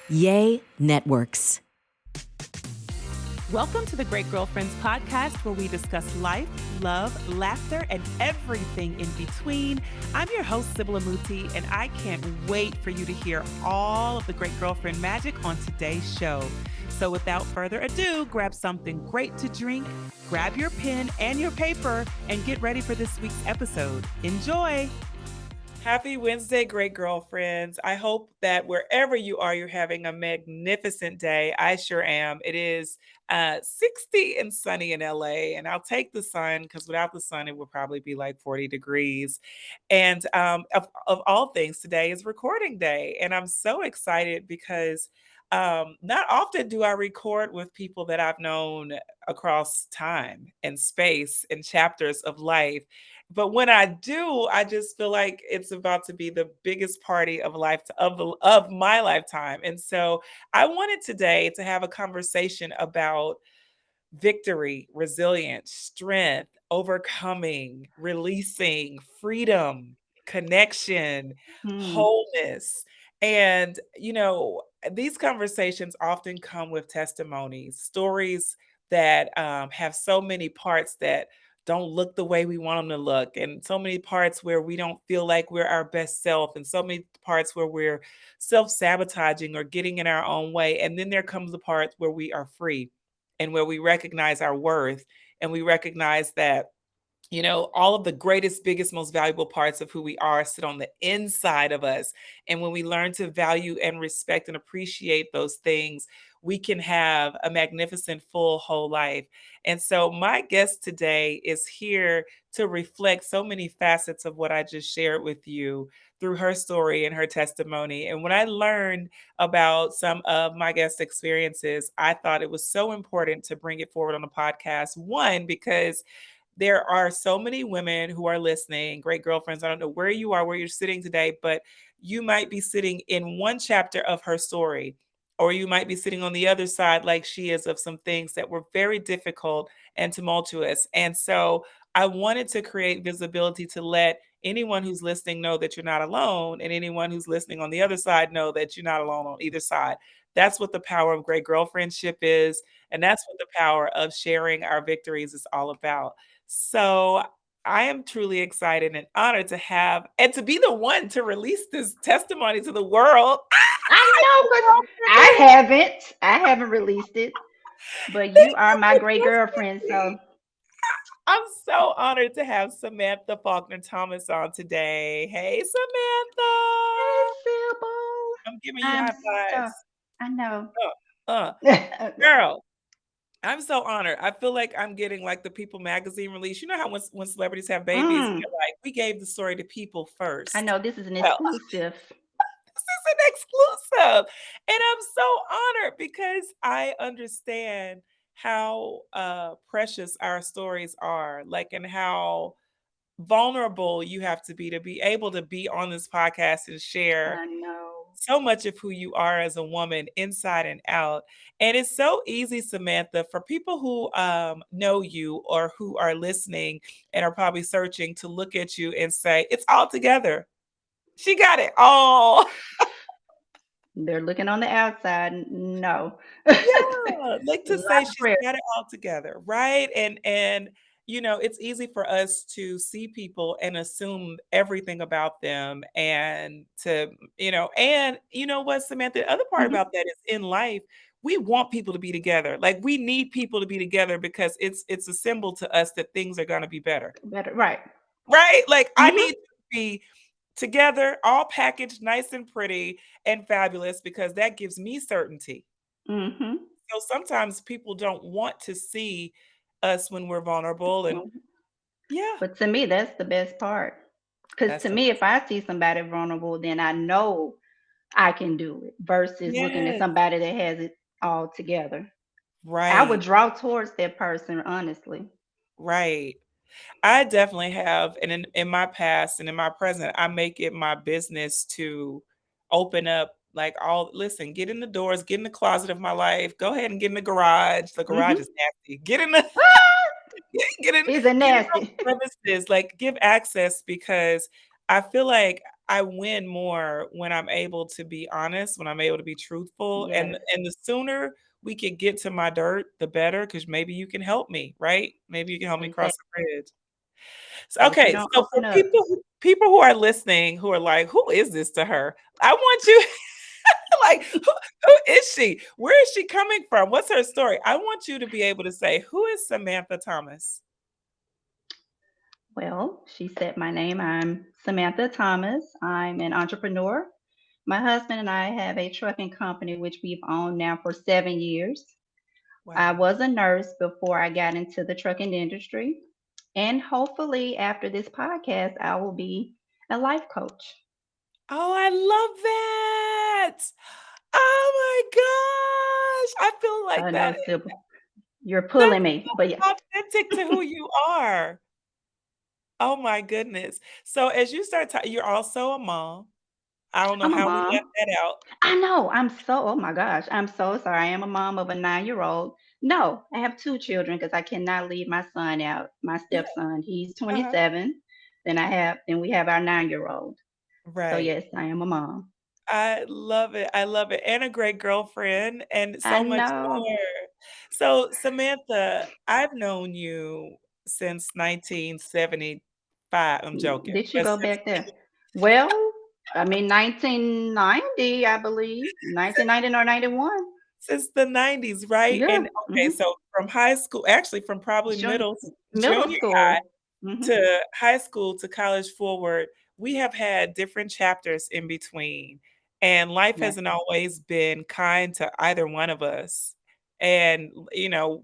Yay Networks. Welcome to the Great Girlfriends podcast, where we discuss life, love, laughter, and everything in between. I'm your host, Sybil Amuti, and I can't wait for you to hear all of the Great Girlfriend magic on today's show. So without further ado, grab something great to drink, grab your pen and your paper, and get ready for this week's episode. Enjoy! Happy Wednesday, great girlfriends. I hope that wherever you are, you're having a magnificent day. I sure am. It is 60 and sunny in LA, and I'll take the sun because without the sun, it would probably be like 40 degrees. And of all things, today is recording day, and I'm so excited because not often do I record with people that I've known across time and space and chapters of life. But when I do, I just feel like it's about to be the biggest party of of my lifetime. And so I wanted today to have a conversation about victory, resilience, strength, overcoming, releasing, freedom, connection, Mm, wholeness. And, these conversations often come with testimonies, stories that have so many parts that don't look the way we want them to look, and so many parts where we don't feel like we're our best self, and so many parts where we're self sabotaging or getting in our own way. And then there comes the part where we are free and where we recognize our worth and we recognize that all of the greatest, biggest, most valuable parts of who we are sit on the inside of us. And when we learn to value and respect and appreciate those things, we can have a magnificent, full, whole life. And so, my guest today is here to reflect so many facets of what I just shared with you through her story and her testimony. And when I learned about some of my guest experiences, I thought it was so important to bring it forward on the podcast. One, because there are so many women who are listening, great girlfriends. I don't know where you are, where you're sitting today, but you might be sitting in one chapter of her story, or you might be sitting on the other side, like she is, of some things that were very difficult and tumultuous. And so I wanted to create visibility to let anyone who's listening know that you're not alone, and anyone who's listening on the other side know that you're not alone on either side. That's what the power of great girlfriendship is. And that's what the power of sharing our victories is all about. So I am truly excited and honored to have and to be the one to release this testimony to the world. I know, but I haven't released it. But Thank you are you my for great trusting girlfriend, me. so I'm so honored to have Samantha Thomas on today. Hey, hey, Samantha. Sybil. I'm giving you I'm high so fives. I know. Uh, girl. I'm so honored. I feel like I'm getting like the People magazine release. You know how when celebrities have babies, mm, they're like, we gave the story to People I first. know this is an Well, exclusive. this is an exclusive. And I'm so honored because I understand how precious our stories are, like, and how vulnerable you have to be able to be on this podcast and share I know. so much of who you are as a woman inside and out. And it's so easy, Samantha, for people who know you or who are listening and are probably searching to look at you and say, it's all together. She got it all. They're looking on the outside. No. Yeah, like to say Lots of she's prayer. got it all together, right? And it's easy for us to see people and assume everything about them and to, and you know what, Samantha, the other part Hmm. about that is in life, we want people to be together. Like we need people to be together because it's a symbol to us that things are going to be better. Better, right? Right? Like I Hmm. need to be together, all packaged nice and pretty and fabulous because that gives me certainty. Hmm. So sometimes people don't want to see us when we're vulnerable and yeah, But to me, that's the best part. Because that's to the me, if best. I see somebody vulnerable, then I know I can do it versus looking at Yes, somebody that has it all together. I would right, draw towards that person, honestly. right. I definitely have, and in my past and in my present, I make it my business to open up like all listen, get in the doors, get in the closet of my life, go ahead and get in the garage. The garage is Hmm. nasty. Get in the get in Is it get in those nasty? crevices, like give access because I feel like I win more when I'm able to be honest, when I'm able to be truthful, Yes. and the sooner we can get to my dirt, the better, because maybe you can help me, right? Maybe you can help me cross Exactly. the bridge. If you Okay, don't so for open up, people who are listening, who are like, "Who is this to her?" I want you like, who is she? Where is she coming from? What's her story? I want you to be able to say, "Who is Samantha Thomas?" well, she said my name. I'm Samantha Thomas. I'm an entrepreneur. My husband and I have a trucking company which we've owned now for 7 years. I Wow. was a nurse before I got into the trucking industry. And hopefully, after this podcast, I will be a life coach. Oh, I love that. Oh my gosh. I feel I like know, that Sybil, you're that's pulling me, but yeah. so authentic to who you are. Oh my goodness. So as you start you're also a mom. I don't know I'm a how we left mom. that out. I know. Oh my gosh. I'm so sorry. I am a mom of a 9-year-old. No, I have two children because I cannot leave my son out. My Yeah. stepson, he's Uh-huh. 27. Then we have our 9-year-old. So Right. yes, I am a mom. I love it. I love it. And a great girlfriend and I so much know. more. So, Samantha, I've known you since 1975. I'm joking. Did you But go back there? Well, I mean 1990, I believe. 1990 or 91. since the 90s, right? Yeah. And okay, so from high school, actually from probably Jun- Middle junior high school. Hmm. to high school to college forward, we have had different chapters in between, and life Yes. hasn't always been kind to either one of us. And,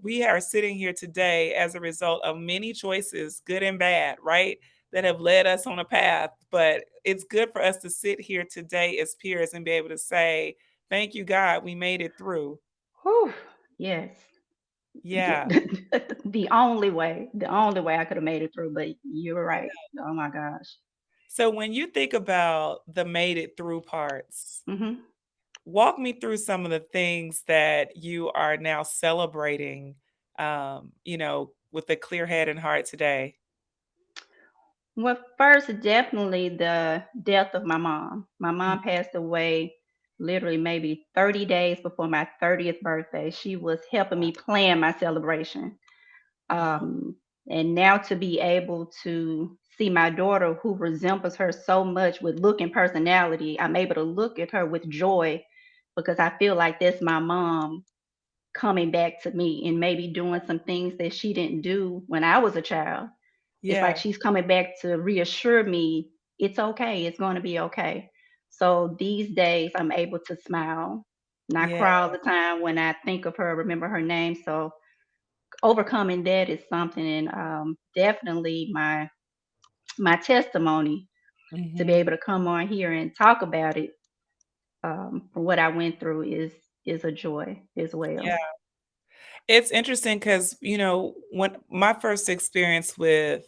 we are sitting here today as a result of many choices, good and bad, right? That have led us on a path. But it's good for us to sit here today as peers and be able to say, thank you, God, we made it through. Whew. Yes. Yeah. Yeah. The only way I could have made it through, but you were right. Oh my gosh. So when you think about the made it through parts, Hmm. walk me through some of the things that you are now celebrating, with a clear head and heart today. Well, first, definitely the death of my mom. My Mm, mom passed away literally maybe 30 days before my 30th birthday. She was helping wow. me plan my celebration. Wow. Um, and now to be able to see my daughter, who resembles her so much with look and personality, I'm able to look at her with joy because I feel like that's my mom coming back to me and maybe doing some things that she didn't do when I was a child. It's like Yeah. she's coming back to reassure me it's okay, it's going to be okay. So these days I'm able to smile, not Yeah. cry all the time when I think of her, remember her name. So overcoming that is something, and definitely my testimony to be able Mhm. to come on here and talk about it, from what I went through is a joy as well. Yeah. It's interesting because, when my first experience with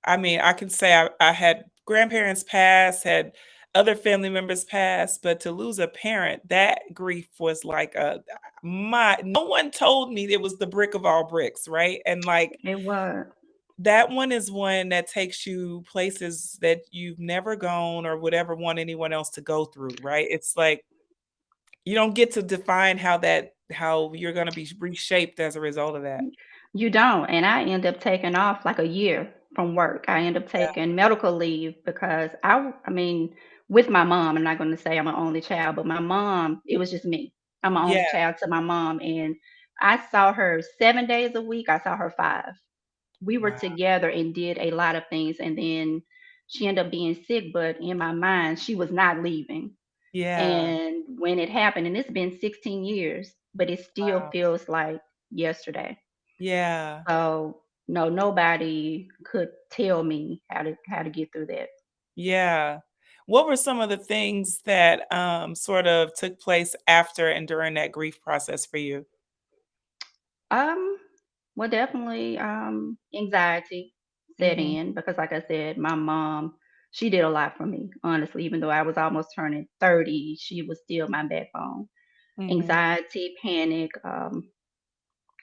I mean, I can say I had grandparents pass, had other family members pass, but to lose a parent, that grief was like my no one told me it was the brick of all bricks, right? And like It was. that one is one that takes you places that you've never gone or would ever want anyone else to go through, right? It's like you don't get to define how you're gonna be reshaped as a result of that. You don't. And I end up taking off like a year from work. I end up Yeah. taking medical leave because I mean, with my mom, I'm not going to say I'm an only child, but my mom, it was just me. I'm an Yeah. only child to my mom. And I saw her 7 days a week. I saw her 5. We were Wow. together and did a lot of things. And then she ended up being sick, but in my mind, she was not leaving. Yeah. And when it happened, and it's been 16 years, but it still Wow. feels like yesterday. Yeah. So, no, nobody could tell me how to get through that. Yeah. What were some of the things that, sort of took place after and during that grief process for you? Um, well, definitely, anxiety set Mhm, in because, like I said, my mom, she did a lot for me, honestly. Even though I was almost turning 30, she was still my backbone. mhm. Anxiety, panic,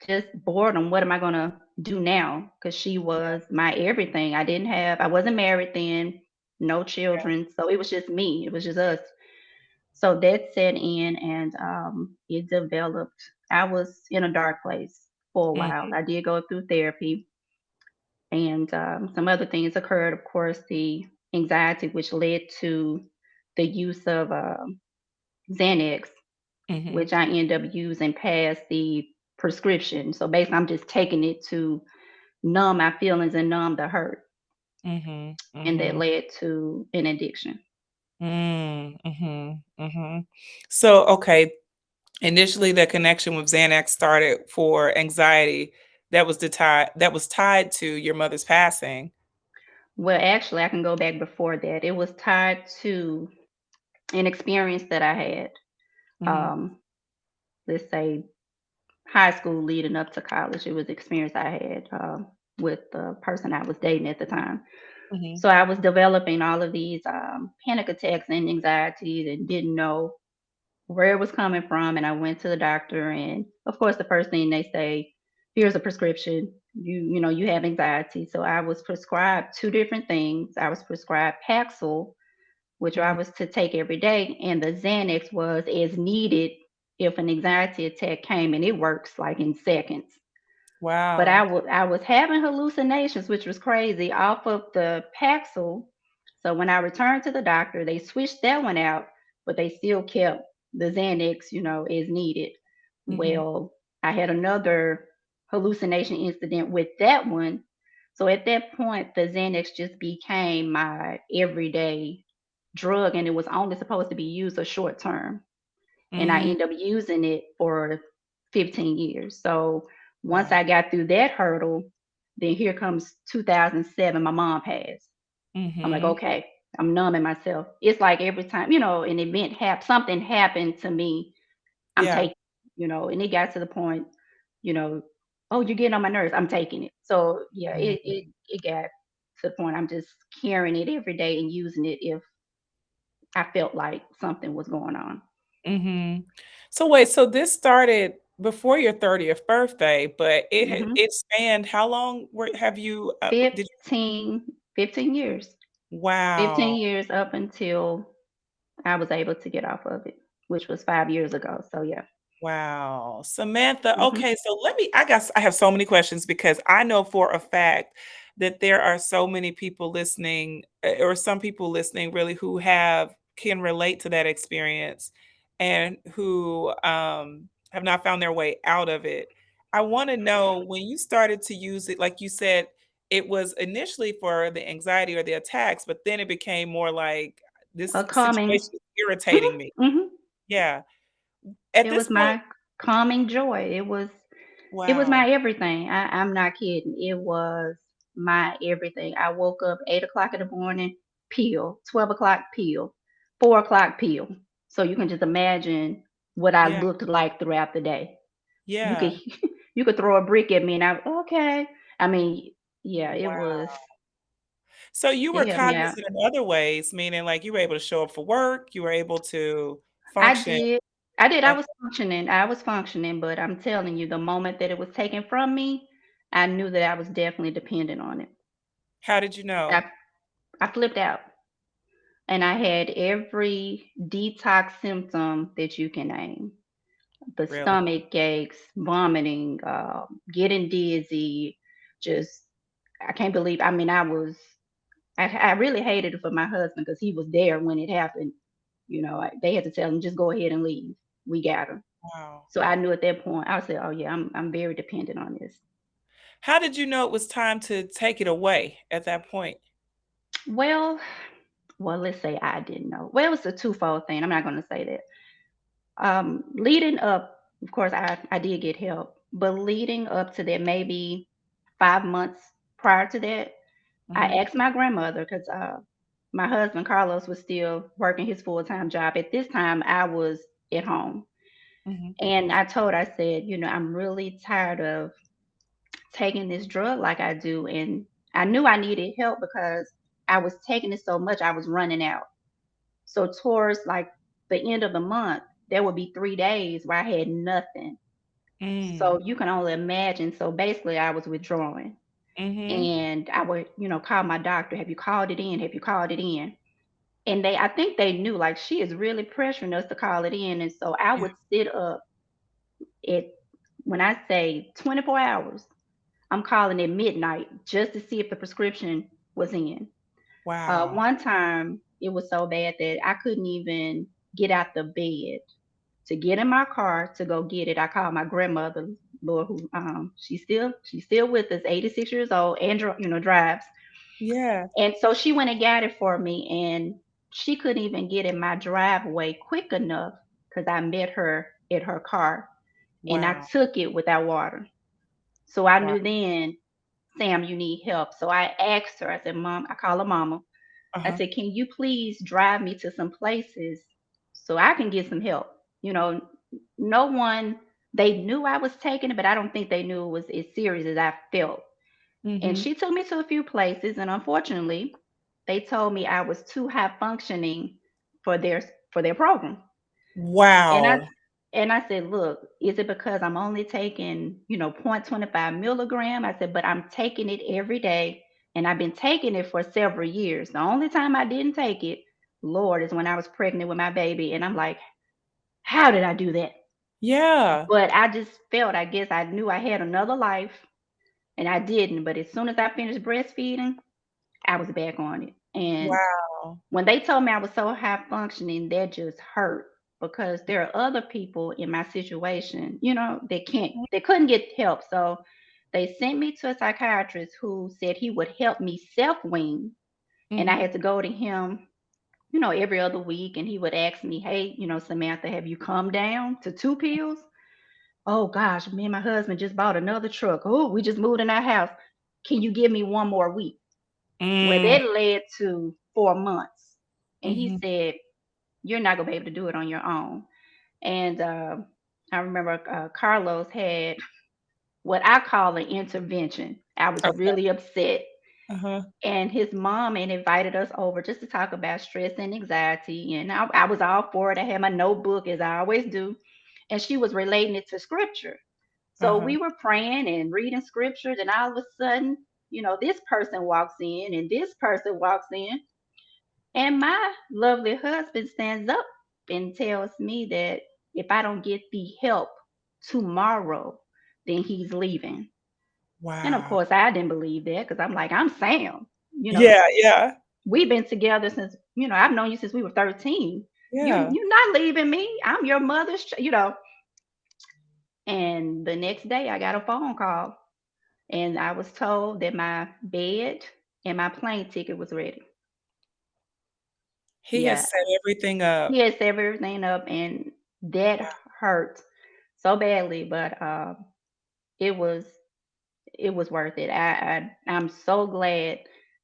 just boredom. What am I gonna do now? Because she Yeah, was my everything. I wasn't married then. no children. So it was just me. It was just us. So that set in, and it developed. I was in a dark place for a while. Mhm, I did go through therapy, and some other things occurred. Of course, the anxiety, which led to the use of Xanax, mhm, which I end up using past the prescription. So basically, I'm just taking it to numb my feelings and numb the hurt, mhm, and that mhm, led to an addiction. mhm, mhm. So, okay, initially the connection with Xanax started for anxiety that was tied to your mother's passing. Well, actually, I can go back before that. It was tied to an experience that I had. Mhm, Um, let's say high school leading up to college. It was experience I had with the person I was dating at the time. mhm, So I was developing all of these panic attacks and anxieties, and didn't know where it was coming from. And I went to the doctor, and of course, the first thing they say, "Here's a prescription. You have anxiety." So I was prescribed two different things. I was prescribed Paxil, which I mhm. was to take every day, and the Xanax was as needed if an anxiety attack came, and it works like in seconds. But Wow. I was having hallucinations, which was crazy, off of the Paxil. So when I returned to the doctor, they switched that one out, but they still kept the Xanax, as needed. Mhm, Well, I had another hallucination incident with that one. So at that point, the Xanax just became my everyday drug, and it was only supposed to be used a short term, and I mm, ended up using it for 15 years. So once wow. I got through that hurdle, then here comes 2007, my mom passed. I'm like, Mhm. okay, I'm numbing myself. It's like every time, an event something happened to me, I'm Yeah. taking, and it got to the point, you know, oh, you're getting on my nerves. I'm taking it. So yeah, it Mhm, it it got to the point I'm just carrying it every day and using it if I felt like something was going on. mhm. So wait, so this started before your 30th birthday, but hmm it spanned how long were have you, did 15, 15 years. 15 wow. years up until I was able to get off of it, which was 5 years ago. So yeah. Wow. Samantha, Mhm. okay, so I have so many questions because I know for a fact that there are so many people listening, or some people listening really who can relate to that experience and who have not found their way out of it. I want to know when you started to use it, like you said, it was initially for the anxiety or the attacks, but then it became more like A this calming. situation is irritating Mhm, me. mhm. Yeah. At It this was point, my calming joy. It was wow. my everything. I'm not kidding. It was my everything. I woke up 8 o'clock in the morning, peel, 12 o'clock, peel, 4 o'clock, peel. So you can just imagine what I Yeah, looked like throughout the day. You could yeah. you could throw a brick at me, and okay. I mean, yeah, it Wow. was So you were it helped me out. cognizant in other ways, meaning, like, you were able to show up for work, you were able to I function, did. I did. I like was functioning. I was functioning, but I'm telling you, the moment that it was taken from me, I knew that I was definitely dependent on it. how did you know? I I flipped out, and I had every detox symptom that you can name. The Really? stomach aches, vomiting, getting dizzy, just I can't believe. I mean, I really hated it for my husband because he was there when it happened. They had to tell him, just go ahead and leave. We got him. Wow. So I knew at that point, I said, "Oh yeah, I'm very dependent on this." How did you know it was time to take it away at that point? Well, let's say I didn't know. Well, it was a twofold thing. I'm not going to say that. Leading up, of course, I did get help, but leading up to that, maybe 5 months prior to that, I Mhm, asked my grandmother because my husband Carlos was still working his full time job. At this time, I was at home, mhm, and I said, I'm really tired of taking this drug like I do. And I knew I needed help because I was taking it so much, I was running out. So, towards like the end of the month, there would be 3 days where I had nothing. mm, So, you can only imagine. So, basically, I was withdrawing. Mhm. And I would, call my doctor. Have you called it in? Have you called it in? And I think they knew, like, she is really pressuring us to call it in. And so I Yeah. would sit up at, when I say 24 hours, I'm calling at midnight just to see if the prescription was in. Wow. One time it was so bad that I couldn't even get out the bed to get in my car to go get it. I called my grandmother, Lord, who she's still with us, 86 years old, and drives. Yeah. And so she went and got it for me, and she couldn't even get in my driveway quick enough because I met her at her car, and I Wow. took it without water. So I Wow. knew then, Sam, you need help. So I asked her. I said, Mom, I call her Mama. I Uh-huh. said, can you please drive me to some places so I can get some help? You know, no one, they knew I was taking it, but I don't think they knew it was as serious as I felt. And Mhm. she took me to a few places, and unfortunately, they told me I was too high functioning for their program. And I Wow. and I said, look, is it because I'm only taking, 0.25 milligram? I said, but I'm taking it every day, and I've been taking it for several years. The only time I didn't take it, Lord, is when I was pregnant with my baby. And I'm like, how did I do that? Yeah. But I just felt, I guess I knew I had another life, and I didn't. But as soon as I finished breastfeeding, I was back on it. And Wow. when they told me I was so high functioning, that just hurt because there are other people in my situation, Mhm. they couldn't get help. So they sent me to a psychiatrist who said he would help me self wean. And I Mhm. had to go to him, every other week. And he would ask me, hey, Samantha, have you come down to 2 pills? Oh gosh, me and my husband just bought another truck. Oh, we just moved in our house. Can you give me one more week? Well, Mm. that led to 4 months. And he Mhm. said, you're not going to be able to do it on your own. And I remember Carlos had what I call an intervention. I was Okay. really upset. Uh-huh. And his mom had invited us over just to talk about stress and anxiety. And I was all for it. I had my notebook, as I always do. And she was relating it to scripture. So Uh-huh. we were praying and reading scriptures. And all of a sudden, this person walks in and this person walks in. And my lovely husband stands up and tells me that if I don't get the help tomorrow, then he's leaving. And of Wow. course, I didn't believe that because I'm like, I'm Sam. You know, Yeah, yeah. we've been together since, I've known you since we were 13. Yeah. You're not leaving me. I'm your mother's, And the next day, I got a phone call and I was told that my bed and my plane ticket was ready. He has Yeah, set everything he up. had set everything up, and that hurt so badly, but it was it was worth it. I'm so glad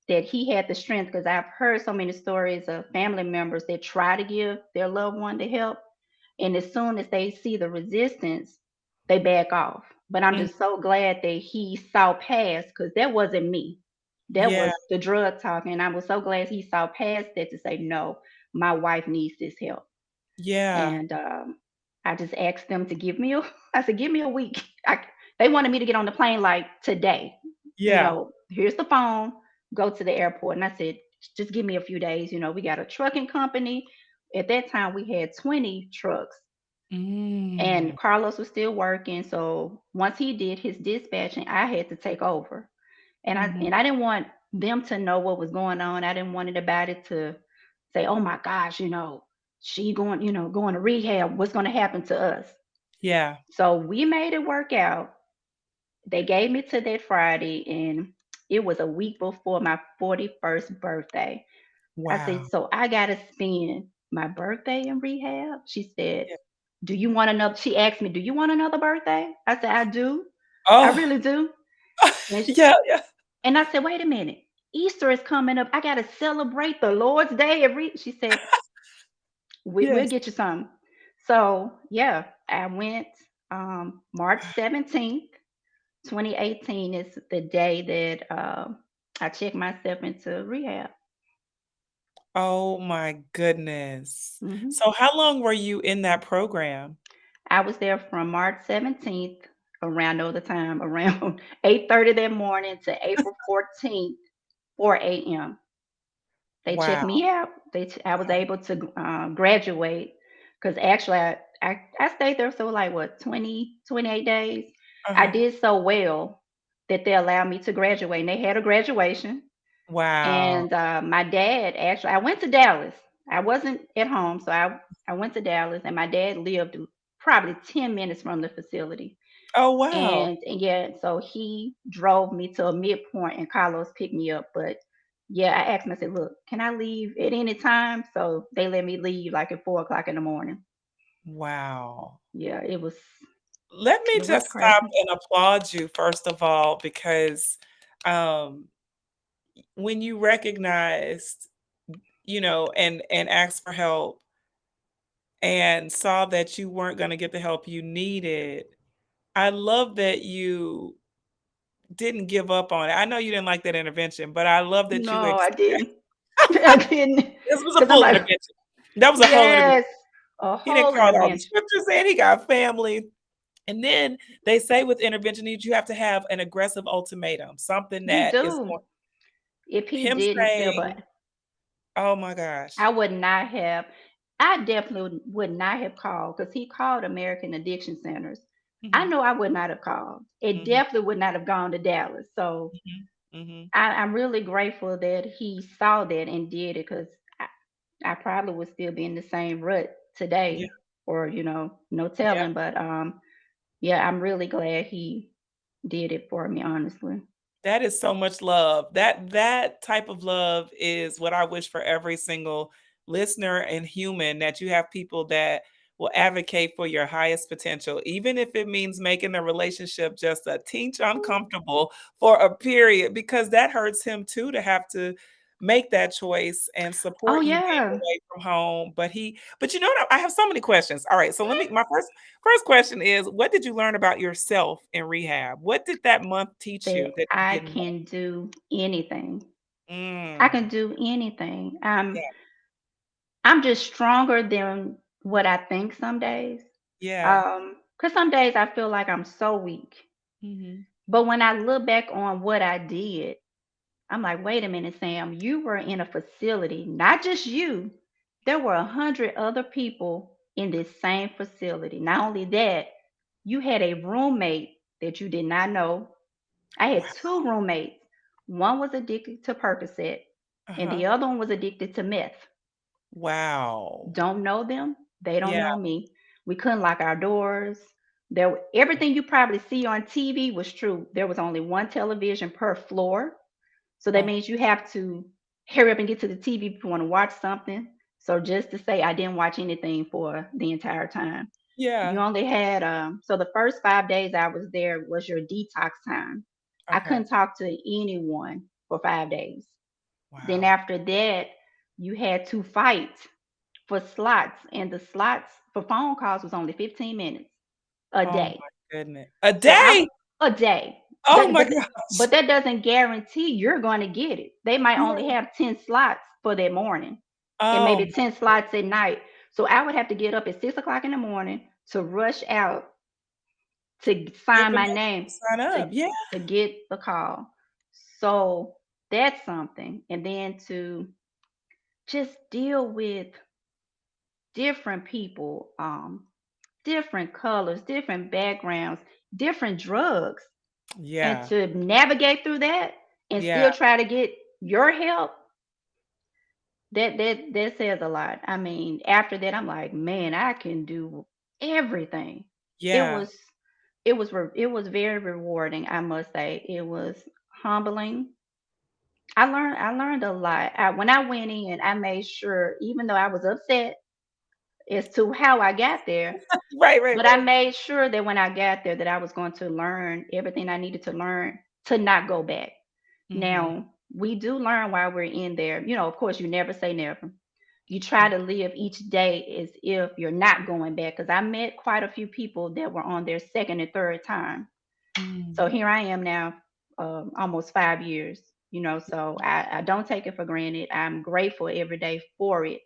that he had the strength because I've heard so many stories of family members that try to give their loved one the help, and as soon as they see the resistance, they back off. But I'm Mm. just so glad that he saw past because that wasn't me. That Yeah. was the drug talking. And I was so glad he saw past that to say, no, my wife needs this help. Yeah. And I just asked them to give me a I said, "Give me a week." They wanted me to get on the plane like today. Yeah. Here's the phone, go to the airport. And I said, "Just give me a few days. We got a trucking company." At that time, we had 20 trucks, Mm. and Carlos was still working. So once he did his dispatching, I had to take over. And I Mhm. and I didn't want them to know what was going on. I didn't want anybody to say, "Oh my gosh, she going to rehab. What's going to happen to us?" Yeah. So we made it work out. They gave me to that Friday, and it was a week before my 41st birthday. I said, Wow. "So I got to spend my birthday in rehab?" She said, Yeah. "Do you want another?" She asked me, "Do you want another birthday?" I said, "I do. I Oh, really do." And yeah, yeah. And I said, wait a minute. Easter is coming up. I got to celebrate the Lord's Day. She said, we'll Yes. get you some. So, yeah, I went March 17th, 2018 is the day that I checked myself into rehab. Oh my goodness. hmm So how long were you in that program? I was there from March 17th around all the time, around 8:30 that morning to April 14th, 4 a.m. They checked Wow. me out. I was able to graduate because actually I stayed there so like what 20 28 days. I Uh-huh. did so well that they allowed me to graduate. And they had a graduation, Wow. and my dad actually I went to Dallas. I wasn't at home, so I went to Dallas, and my dad lived probably 10 minutes from the facility. Oh, wow. And yeah, so he drove me to a midpoint and Carlos picked me up. But yeah, I asked him, I said, look, can I leave at any time? So they let me leave like at 4 o'clock in the morning. Wow. Yeah, Let me it was just stop crazy. and applaud you, first of all, because, um, when you recognized, and asked for help and saw that you weren't gonna get the help you needed, I love that you didn't give up on it. I know you didn't like that intervention, but I love that you No, I ex didn't. I didn't. this was a Because I'm full like, intervention. That was a whole intervention. yes, a He didn't whole call all the intervention. scriptures in, he got family. And then they say with intervention needs, you have to have an aggressive ultimatum, something You that is do. going If he him didn't feel, saying, but "Oh my gosh." I would not have. I definitely would not have called because he called American Addiction Centers. I Mhm, know I would not have called. It mhm, definitely would not have gone to Dallas. So mhm, mhm. I'm really grateful that he saw that and did it because I, I probably would still be in the same rut Yeah, today, or no yeah. telling. But yeah, I'm really glad he did it for me. Honestly. That is so much love. That type of love is what I wish for every single listener and human, that you have people that will advocate for your highest potential, even if it means making the relationship just a teeny uncomfortable for a period, because that hurts him too to have to make that choice and Oh support you being yeah. away from home. But you know what? I have so many questions. All right, so let me my first question is, what did you learn about yourself in rehab? What did that month teach That you that you I didn't know? can do anything. I can Mm, do anything. yeah, I'm just stronger than what I think some days. yeah. Cause some days I feel like I'm so weak. Mhm. But when I look back on what I did, I'm like, wait a minute, Sam, you were in a facility, not just you. There were 100 other people in this same facility. Not only that, you had a roommate that you did not know. I Wow. had two roommates. One was addicted to Percocet, and Uh-huh. the other one was addicted to meth. Wow. Don't know them. They don't Yeah, know me. We couldn't lock our doors. Everything you probably see on TV was true. There was only one television per floor. So that oh, means you have to hurry up and get to the TV if you want to watch something. So just to say I didn't watch anything for the entire time. You yeah. only had so the first 5 days I was there was your detox time. I Okay. couldn't talk to anyone for 5 days. Then Wow. after that, you had to fight for slots, and the slots for phone calls was only 15 minutes a Oh day. my goodness. A So I day? a day. Oh That, my but gosh. but that doesn't guarantee you're going to get it. They might only Yeah. have 10 slots for that morning and Oh maybe my 10 slots at night. So I would have to get up at 6 o'clock in the morning to rush out to give sign them my that name sign up. to Yeah. to get the call. So that's something. And then to just deal with different people, different colors, different backgrounds, different drugs, and Yeah. to navigate through that and Yeah. still try to get your help, that says a lot. I mean, after that, I'm like, man, I can do everything. It Yeah. was it was very rewarding, I must say. It was humbling. I learned a lot. When I went in, I made sure, even though I was upset as to how I got there, Right, right, but I right. made sure that when I got there that I was going to learn everything I needed to learn to not go back. Mhm. Now, we do learn while we're in there. Of course, you never say never. You try to live each day as if you're not going back. Because I met quite a few people that were on their second and third time. So Mm. here I am now, almost 5 years. So I don't take it for granted. I'm grateful every day for it.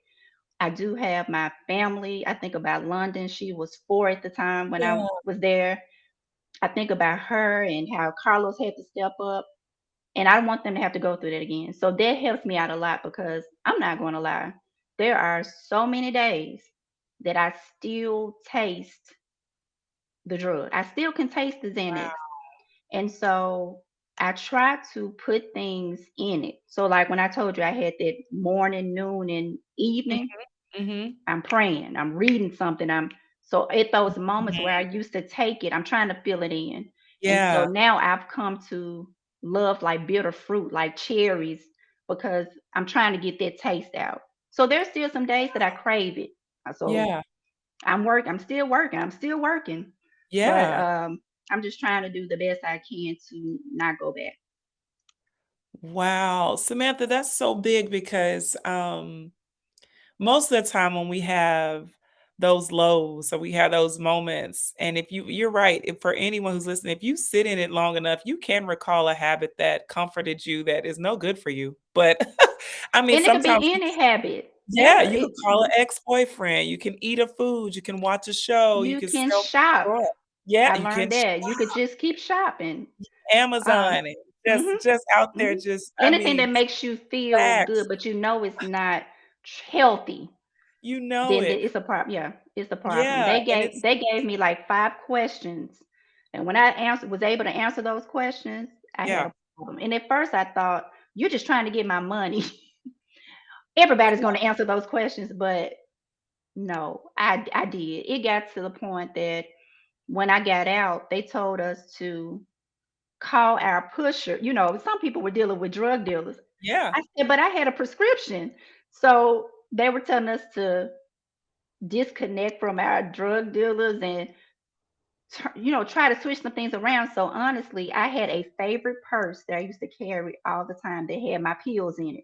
I do have my family. I think about London. She was 4 at the time when I Yeah. was there. I think about her and how Carlos had to step up, and I don't want them to have to go through that again. So that helps me out a lot because I'm not going to lie. There are so many days that I still taste the drug. I still can taste the Xanax. Wow. And so I try to put things in it. So like when I told you I had that morning, noon, and evening, Mhm. I'm praying, I'm reading something, I'm so at those moments where I Mhm. used to take it, I'm trying to fill it in. And so Yeah. now I've come to love like bitter fruit, like cherries, because I'm trying to get that taste out. So there's still some days that I crave it. So Yeah. I'm still working. But Yeah. I'm just trying to do the best I can to not go back. Wow. Samantha, that's so big because, most of the time when we have those lows or we have those moments, and if you're right, if for anyone who's listening, if you sit in it long enough, you can recall a habit that comforted you that is no good for you. But I mean, And it could sometimes be any habit. yeah, Yeah, you could call an ex-boyfriend, you can eat a food, you can watch a show, you you can can self-destruct. shop. Yeah, I you can learned that. You could just keep shopping. Amazon Um, and mhm, just out there, mhm. just I Anything mean, that makes you feel facts. good, but you know it's not healthy, You know then it. it's a problem. Yeah, it's a problem. Yeah, and it's They gave me like 5 questions, and when I was able to answer those questions, I had yeah, a problem. And at first, I thought you're just trying to get my money. Everybody's going to answer those questions, but no, I did. It got to the point that when I got out, they told us to call our pusher. You know, some people were dealing with drug dealers. yeah, I said, but I had a prescription. So they were telling us to disconnect from our drug dealers and try to switch some things around. So honestly, I had a favorite purse that I used to carry all the time that had my pills in it.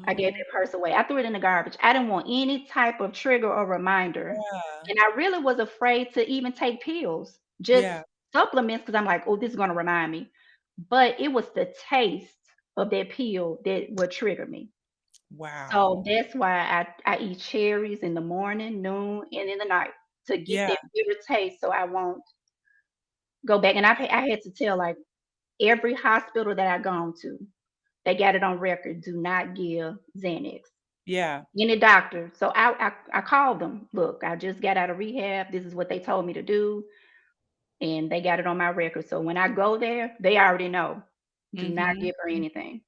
I gave oh, that purse away. I threw it in the garbage. I didn't want any type of trigger or reminder. yeah, And I really was afraid to even take pills, just yeah, supplements, because I'm like, oh, this is going to remind me. But it was the taste of that pill that would trigger me. So wow, that's why I eat cherries in the morning, noon, and in the night to get yeah, that bitter taste so I won't go back. And I had to tell like every hospital that I've gone to, they got it on record, do not give Xanax. yeah, Any doctor. So I called them. Look, I just got out of rehab. This is what they told me to do, and they got it on my record. So when I go there, they already know. Do not mhm, give her anything.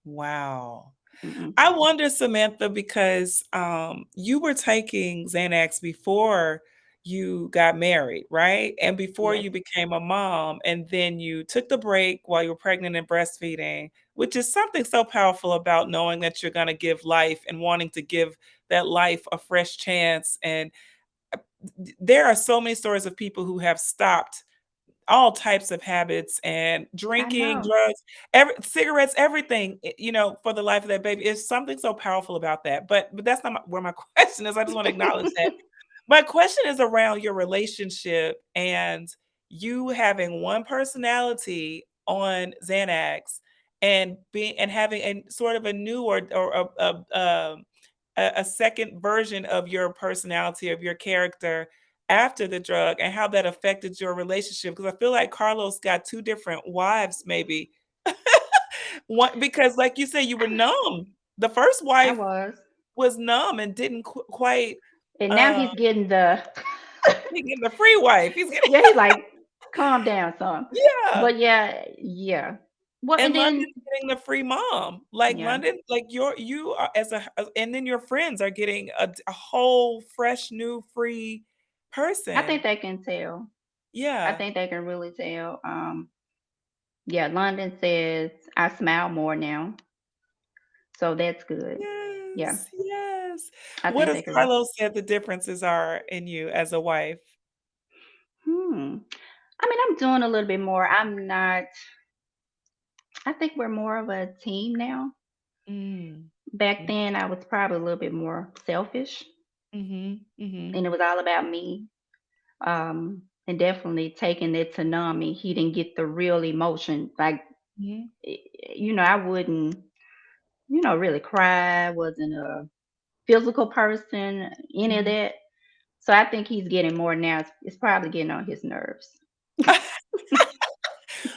wow. Mm-mm. I wonder, Samantha, because, you were taking Xanax before you got married, right? And before Yes, you became a mom, and then you took the break while you were pregnant and breastfeeding, which is something so powerful about knowing that you're gonna give life and wanting to give that life a fresh chance, and, there are so many stories of people who have stopped all types of habits and I drinking, know. drugs, cigarettes, everything, for the life of that baby. It's something so powerful about that. But that's not where my question is. I just want to acknowledge that. My question is around your relationship and you having one personality on Xanax and being and having a sort of a new or a second version of your personality of your character after the drug and how that affected your relationship because I feel like Carlos got two different wives maybe. One because like you said you were numb. The first I wife was. was numb and didn't quite And now uh he's getting the he getting the free wife. He's getting yeah, he's like, calm down, son. yeah. But yeah, yeah. Well, and And then London's getting the free mom. Like yeah, London, like you are and then your friends are getting a whole fresh new free I think person. they can tell. I Yeah. think they can really tell. Yeah, London says I smile more now, so that's good. Yeah, Yes, yes. I What think does they can. Carlos said the differences are in you as a wife? Hmm. I mean, I'm doing a little bit more. I'm not. I think we're more of a team now. Mm. Back Mm. then, I was probably a little bit more selfish, Mhm, mhm, and it was all about me. And definitely taking it to numb me. He didn't get the real emotion. Like, mhm, eh, I wouldn't, really cry. Wasn't a physical person, any of mhm. that. So I think he's getting more now. It's probably getting on his nerves.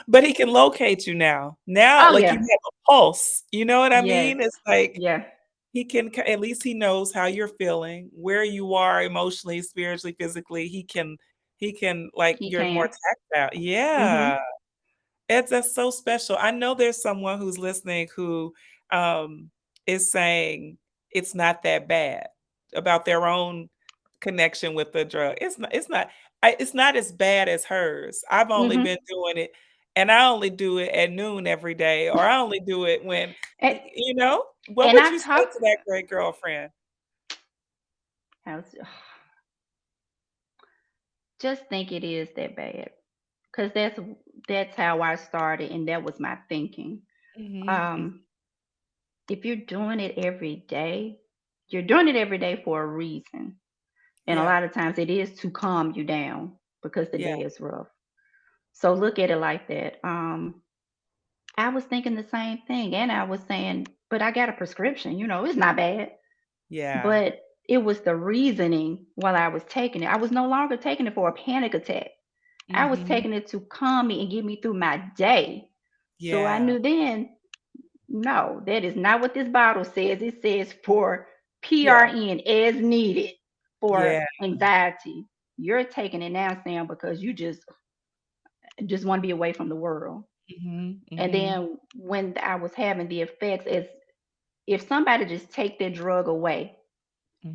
But he can locate you now. Now, Oh, like, you yeah. have a pulse, you know what I Yes. mean? It's like Yeah, he can at least he knows how you're feeling, where you are emotionally, spiritually, physically. He can, like, he you're more can. tactile. Yeah. Mhm. That's so special. I know there's someone who's listening who, um, is saying it's not that bad about their own connection with the drug. It's not as bad as hers. I've only been Mhm. doing it, and I only do it at noon every day, or I only do it when And What and would I you say talk to that great girlfriend? I was just think it is that bad, 'cause that's how I started, and that was my thinking. Mhm, mhm. Um, if you're doing it every day, you're doing it every day for a reason, and a Yeah, lot of times it is to calm you down because the yeah, day is rough. So look at it like that. I was thinking the same thing, and I was saying, "But I got a prescription, it's not bad." yeah. But it was the reasoning while I was taking it. I was no longer taking it for a panic attack. I was Mhm. taking it to calm me and get me through my day. So I Yeah, knew then, no, that is not what this bottle says. It says for yeah, PRN as needed for yeah. anxiety. You're taking it now, Sam, because you just want to be away from the world. Mhm, And mhm, then when I was having the effects, as if somebody just take that drug away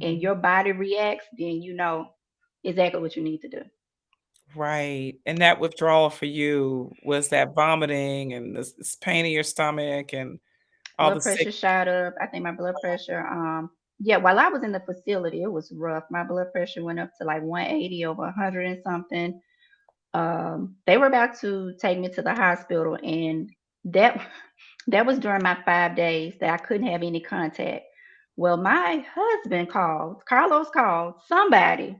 and mhm. your body reacts, then you know exactly what you need to do. Right, and that withdrawal for you was that vomiting and this pain in your stomach and all the Blood sick. pressure shot up. I think my blood pressure, yeah, while I was in the facility, it was rough. My blood pressure went up to like 180 over 100 and something. They were about to take me to the hospital, and that that was during my 5 days that I couldn't have any contact. Well, my husband called, Carlos called somebody.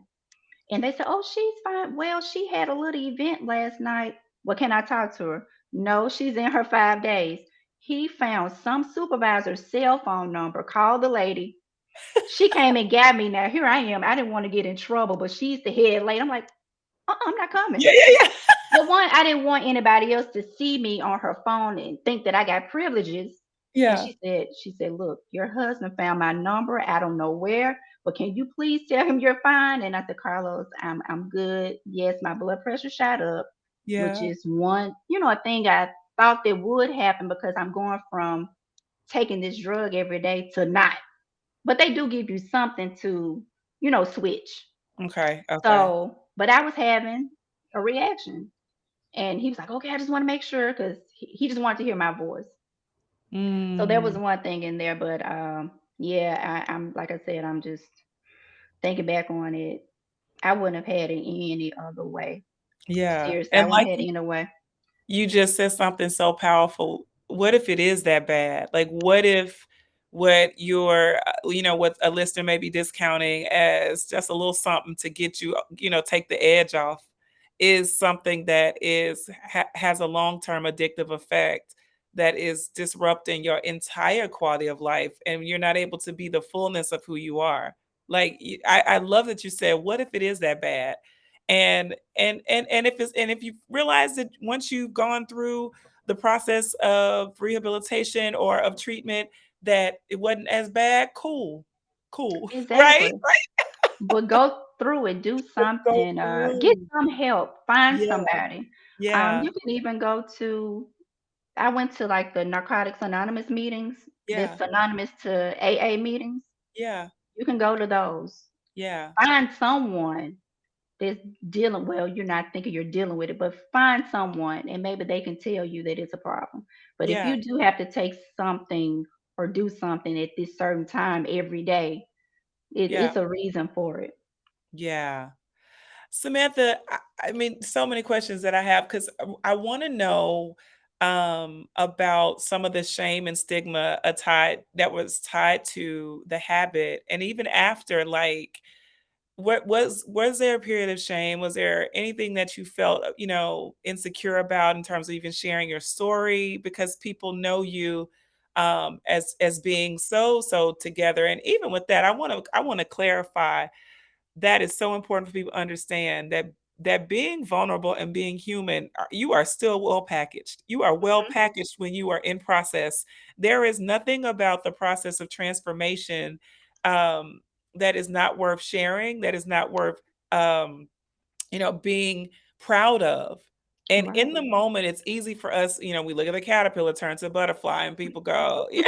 And they said, "Oh, she's fine. Well, she had a little event last night. Well, can I talk to her?" No, she's in her 5 days. He found some supervisor's cell phone number, called the lady. She came and got me. Now, here I am. I didn't want to get in trouble, but she's the head lady. I'm like, I'm not coming. Yeah, yeah, yeah. Well, one, I didn't want anybody else to see me on her phone and think that I got privileges. And Yeah, she said, "Look, your husband found my number. I don't know where, but can you please tell him you're fine?" And I said, "Carlos, I'm good. Yes, my blood pressure shot up, which yeah, is one, a thing I thought that would happen because I'm going from taking this drug every day to not. But they do give you something to, switch. okay, okay. So, but I was having a reaction. And he was like, "Okay, I just want to make sure," because he just wanted to hear my voice. So there was Mm, one thing in there, but yeah, I'm like I said, I'm just thinking back on it. I wouldn't have had it any other way. yeah, Seriously, I and wouldn't like have had it any other way. you just said something so powerful. What if it is that bad? Like, what if what a listener may be discounting as just a little something to get you, take the edge off, is something that has a long-term addictive effect that is disrupting your entire quality of life, and you're not able to be the fullness of who you are. Like, I love that you said, "What if it is that bad?" And if you realize that once you've gone through the process of rehabilitation or of treatment that it wasn't as bad, cool, cool, right? Exactly. But go through it, do Go something, get through. some help, find Yeah, somebody. yeah, You can even go to. I went to like the Narcotics Anonymous meetings. That's yeah, synonymous to AA meetings. yeah, You can go to those. yeah, Find someone that's dealing, well, you're not thinking you're dealing with it, but find someone and maybe they can tell you that it's a problem. But if yeah, you do have to take something or do something at this certain time every day, yeah, it's a reason for it. yeah. Samantha, I mean, so many questions that I have because I want to know about some of the shame and stigma that was tied to the habit, and even after, like, was there a period of shame? Was there anything that you felt, insecure about in terms of even sharing your story because people know you as being so together? And even with that, I want to clarify that is so important for people to understand that that being vulnerable and being human, you are still well packaged. You are well Mhm. packaged when you are in process. There is nothing about the process of transformation um, that is not worth sharing, that is not worth um, being proud of. And Right. in the moment, it's easy for us, we look at the caterpillar turn to a butterfly and people go, yeah,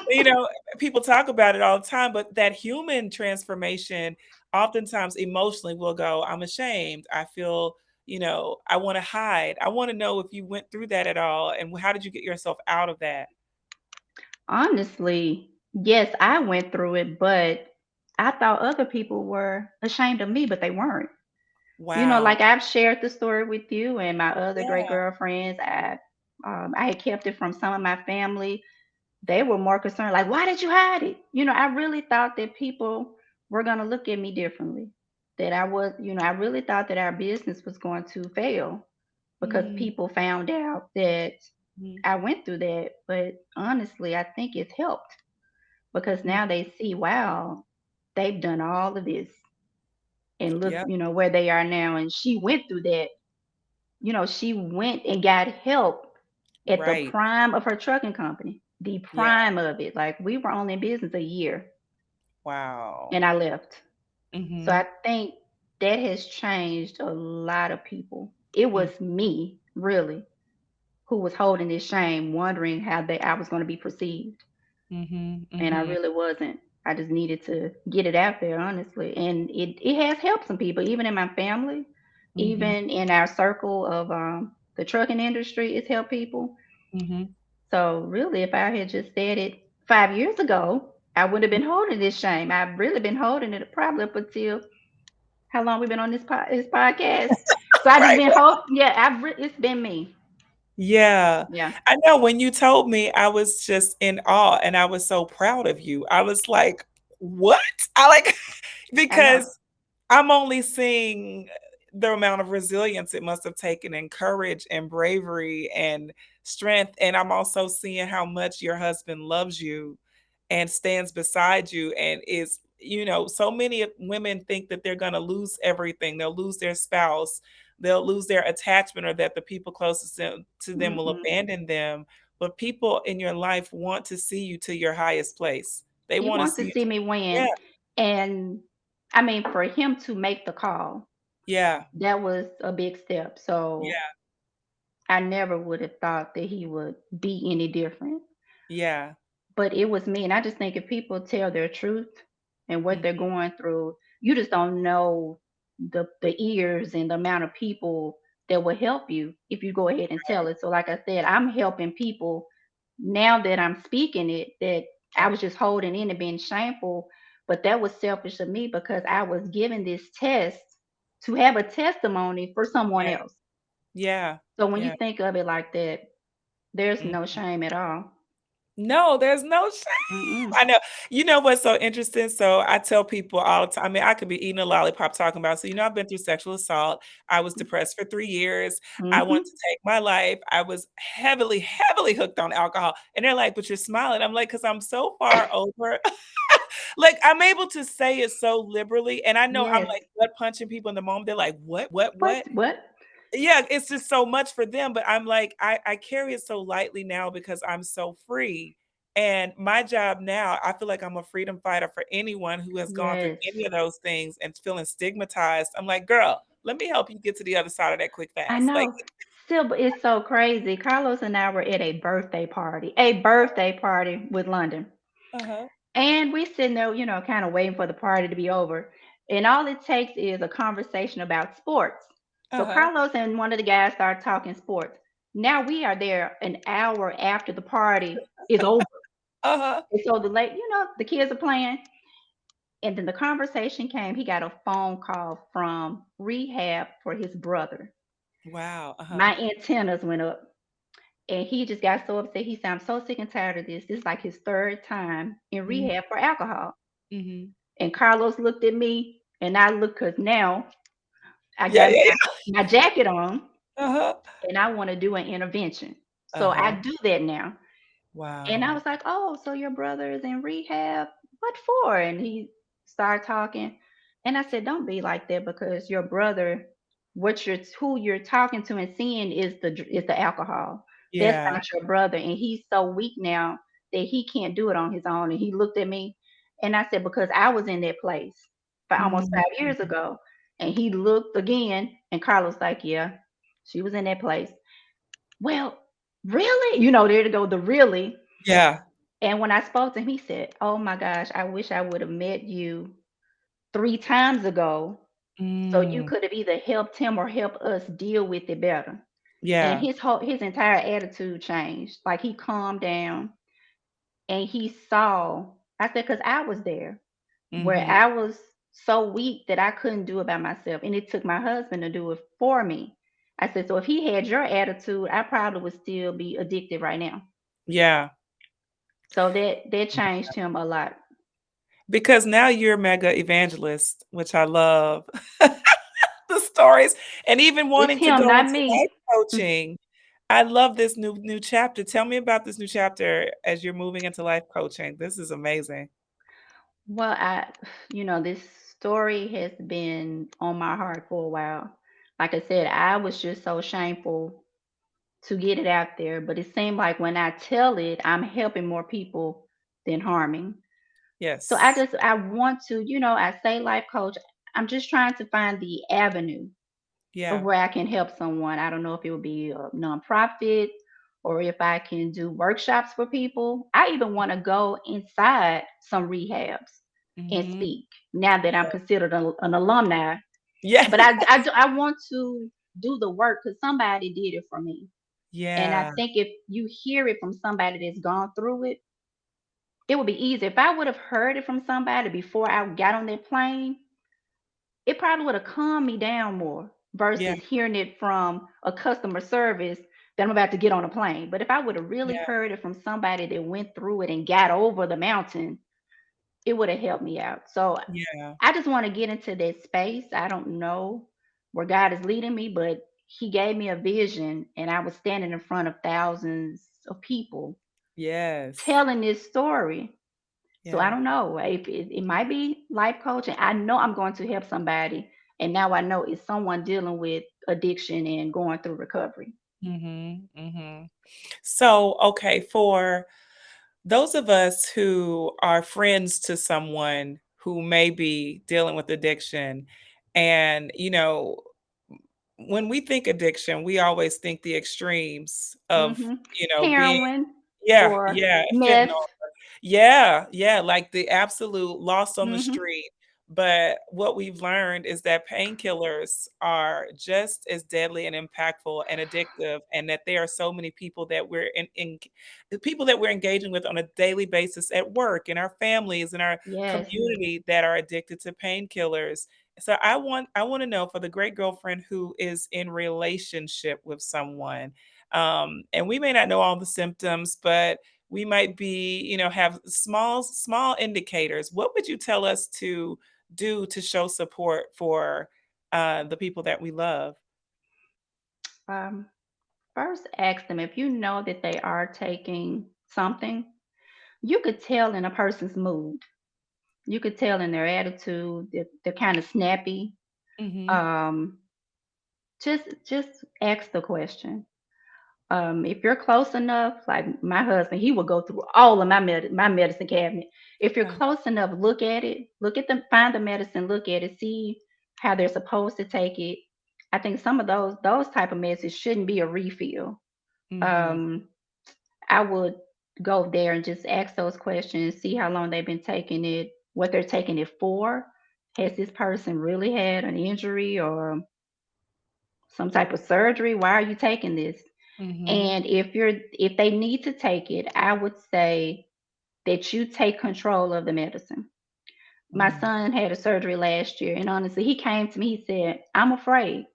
you know, people talk about it all the time, but that human transformation, oftentimes emotionally we'll go, I'm ashamed. I feel, I want to hide. I want to know if you went through that at all and how did you get yourself out of that? Honestly, yes, I went through it, but I thought other people were ashamed of me, but they weren't. Wow. Like I've shared the story with you and my other great Yeah. girlfriends. I had kept it from some of my family. They were more concerned, like, why did you hide it? I really thought that people were going to look at me differently. That I really thought that our business was going to fail because Mm, people found out that mm, I went through that. But honestly, I think it's helped because mm. now they see, wow, they've done all of this and look, Yep. where they are now. And she went through that. She went and got help at the Right. prime of her trucking company, the Yeah. prime of it. Like we were only in business a year Wow. and I left. So Mm-hmm. I think that has changed a lot of people. It was me, really, who was holding this shame, wondering how I was going to be perceived. Mm-hmm. And I Mm-hmm. really wasn't. I just needed to get it out there, honestly. And it has helped some people, even in my family, Mm-hmm. even in our circle of the trucking industry, it's helped people. Mm-hmm. So really, if I had just said it 5 years ago, I wouldn't have been holding this shame. I've really been holding it probably up until how long we've been on this podcast. So I just Right. been holding. Yeah, it's been me. Yeah. Yeah, I know when you told me, I was just in awe and I was so proud of you. I was like, "What?" I like I know. because I'm only seeing the amount of resilience it must have taken and courage and bravery and strength, and I'm also seeing how much your husband loves you and stands beside you and is so many women think that they're going to lose everything. They'll lose their spouse, they'll lose their attachment, or that the people closest to them will Mm-mm. abandon them. But people in your life want to see you to your highest place. They He want to wants to see you see to, me yeah, win, and I mean, for him to make the call, yeah, that was a big step. So yeah, I never would have thought that he would be any different. yeah. But it was me, and I just think if people tell their truth and what they're Mhm. going through, you just don't know the ears and the amount of people that will help you if you go ahead and tell it. So like I said, I'm helping people now that I'm speaking it that I Yeah, was just holding in and being shameful, but that was selfish of me because I was given this test to have a testimony for someone yeah, else. yeah, So when you yeah. think of it like that, there's Mm. no shame at all. No, there's no shame. Mm-mm. I know. You know what's so interesting? So I tell people all the time, I mean, I could be eating a lollipop talking about, so, I've been through sexual assault. I was depressed for 3 years. I wanted Mm-hmm. to take my life. I was heavily, heavily hooked on alcohol. And they're like, but you're smiling. I'm like, because I'm so far over. Like, I'm able to say it so liberally. And I know I'm Yes. like gut punching people in the moment. They're like, What? what? What? Yeah, it's just so much for them, but I'm like, I carry it so lightly now because I'm so free. And my job now, I feel like I'm a freedom fighter for anyone who has gone through Yes. any of those things and feeling stigmatized. I'm like, girl, let me help you get to the other side of that quick I fast. Like, know. Still, but it's so crazy. Carlos and I were at a birthday party with London. uh-huh, And we sitting there, kind of waiting for the party to be over. And all it takes is a conversation about sports. So uh-huh, Carlos and one of the guys start talking sports. Now we are there an hour after the party is over. uh-huh. And so the kids are playing. And then the conversation came. He got a phone call from rehab for his brother. Wow. Uh-huh. My antennas went up. And he just got so upset. He said, I'm so sick and tired of this. This is like his third time in Mhm, rehab for alcohol. mhm. And Carlos looked at me and I looked because now I Yeah, got yeah, my jacket on yeah. Uh-huh. and I want to do an intervention. So I Uh-huh. do that now. And I Wow. was like, oh, so your brother is in rehab? What for? And he started talking. And I said, don't be like that because your brother who you're talking to and seeing is the alcohol. That's Yeah. not your brother, and he's so weak now that he can't do it on his own. And he looked at me, and I said, because I was in that place for almost Mhm. 5 years ago. And he looked again, and Carlos like, yeah, she was in that place. Well, really? There to go the really. Yeah. And when I spoke to him, he said, oh my gosh, I wish I would have met you 3 times ago, so you Mm. could have either helped him or helped us deal with it better. And Yeah. his entire attitude changed. Like, he calmed down, and he saw. I said, because I was there, where Mhm. I was so weak that I couldn't do it by myself, and it took my husband to do it for me. I said, so if he had your attitude, I probably would still be addicted right now. Yeah. So that changed him a lot. Because now you're mega evangelist, which I love. The stories and even It's wanting to him, go not into life me. coaching. I love this new chapter. Tell me about this new chapter as you're moving into life coaching. This is amazing. Well, this story has been on my heart for a while. Like I said, I was just so shameful to get it out there, but it seemed like when I tell it, I'm helping more people than harming. So Yes. I want to, I say life coach, I'm just trying to find the avenue of Yeah. where I can help someone. I don't know if it would be a nonprofit or if I can do workshops for people. I even want to go inside some rehabs and Mhm. speak now that I'm considered an alumni. Yeah. But I want to do the work because somebody did it for me. And I Yeah. think if you hear it from somebody that's gone through it, it would be easy. If I would have heard it from somebody before I got on that plane, it probably would have calmed me down more Yeah. versus hearing it from a customer service that I'm about to get on a plane. But if I would have really Yeah. heard it from somebody that went through it and got over the mountain, it would have helped me out. So Yeah. I just want to get into that space. I don't know where God is leading me, but He gave me a vision, and I was standing in front of thousands of people Yes. telling this story. So I Yeah. don't know if it might be life coaching. I know I'm going to help somebody, and now I know it's someone dealing with addiction and going through recovery. Mhm. Mhm. So, okay, for those of us who are friends to someone who may be dealing with addiction, and, when we think addiction, we always think the extremes of, Hmm. being Heroin yeah, or yeah, fentanyl. meth. Yeah, yeah, like the absolute lost on the Hmm. street. But what we've learned is that painkillers are just as deadly and impactful and addictive, and that there are so many people that in the people that we're engaging with on a daily basis at work, in our families, in our Yes. community that are addicted to painkillers. So I want to know for the great girlfriend who is in relationship with someone, and we may not know all the symptoms, but we might be, have small indicators. What would you tell us to do to show support for the people that we love? Um, First, ask them if you know that they are taking something. You could tell in a person's mood. You could tell in their attitude that they're kind of snappy. Mhm. Um, just ask the question. If you're close enough, like my husband, he will go through all of my medicine cabinet. If you're Uh, close enough, look at it, look at them, find the medicine, look at it, see how they're supposed to take it. I think some of those type of medicines shouldn't be a refill. mhm. Um, I would go there and just ask those questions, see how long they've been taking it, what they're taking it for. Has this person really had an injury or some type of surgery? Why are you taking this? Mhm. And if they need to take it, I would say that you take control of the medicine. My Mm. son had a surgery last year, and honestly, he came to me, he said, I'm afraid.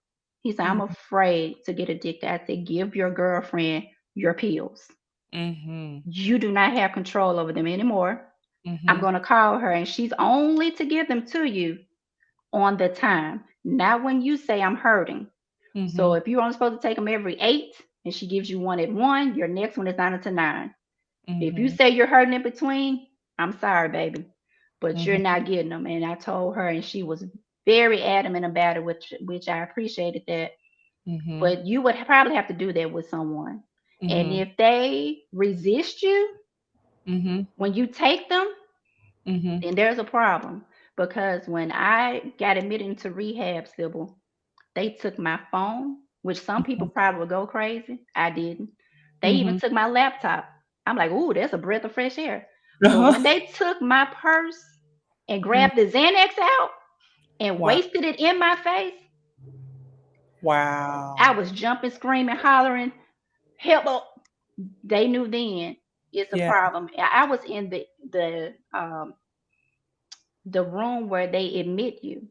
He said, I'm Mhm. afraid to get addicted. I said, give your girlfriend your pills. Mhm. You do not have control over them anymore. I'm Mhm. going to call her, and she's only to give them to you on the time, not when you say I'm hurting. So Mhm. if you're only supposed to take them every 8 and she gives you one at 1, your next one is 9 to 9. If you Mhm. say you're hurting in between, I'm sorry, baby, but you're Mhm. not getting them. And I told her, and she was. very adamant about it, which I appreciated that. Mhm. But you would probably have to do that with someone. And Mhm. if they resist you Mhm. when you take them, Mhm. then there's a problem. Because when I got admitted into rehab, Sybil, they took my phone, which some people Mhm. probably would go crazy. I didn't. They even Mhm. took my laptop. I'm like, ooh, that's a breath of fresh air. But Uh-huh. when they took my purse and Mm. grabbed the Xanax out and Wow. wasted it in my face, I Wow. was jumping, screaming, hollering, help. They knew then it's a Yeah. problem. I was in the room where they admit you.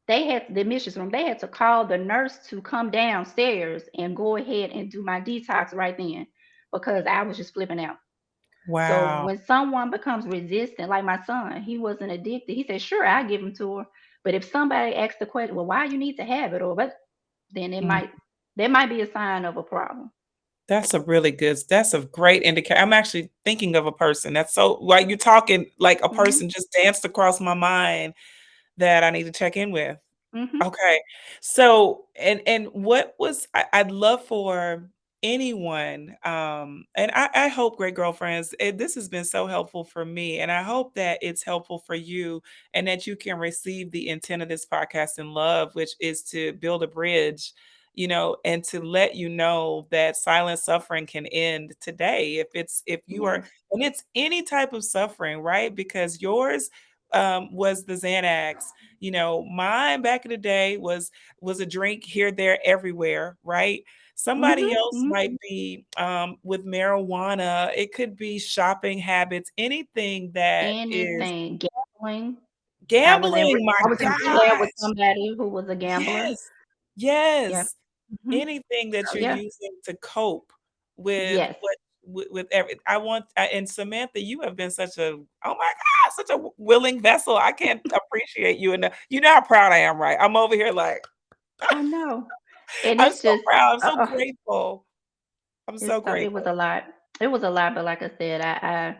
They had the admissions room. They had to call the nurse to come downstairs and go ahead and do my detox right then because I was just flipping out. So Wow. when someone becomes resistant, like my son, he wasn't addicted. He said, "Sure, I give him to her." But if somebody asks the question, "Well, why you need to have it?" or "But," then Mm. that might be a sign of a problem. That's a great indicator. I'm actually thinking of a person that's so like you're talking like a Hmm. person just danced across my mind that I need to check in with. Hmm. Okay. So, and what was I'd love for anyone, and I hope great girlfriends, this has been so helpful for me, and I hope that it's helpful for you, and that you can receive the intent of this podcast in love, which is to build a bridge, and to let you know that silent suffering can end today if you are, Yes. and it's any type of suffering, right? Because yours was the Xanax. Mine back in the day was a drink here, there, everywhere, right? Somebody Hmm. else Hmm. might be with marijuana. It could be shopping habits, anything that is Anything, gambling. gambling. My I was in rehab with gosh. somebody who was a gambler. Yes. Yeah. Yes. Hmm. Anything that So you're yeah. using to cope with Yes. what with every and Samantha, you have been such a, oh my God, such a willing vessel. I can't appreciate you enough. You know how proud I am, right? I'm over here like, I know. And I'm it's so just, proud. I'm uh, so uh, grateful. I'm so it was grateful. a lot. It was a lot, but like I said, I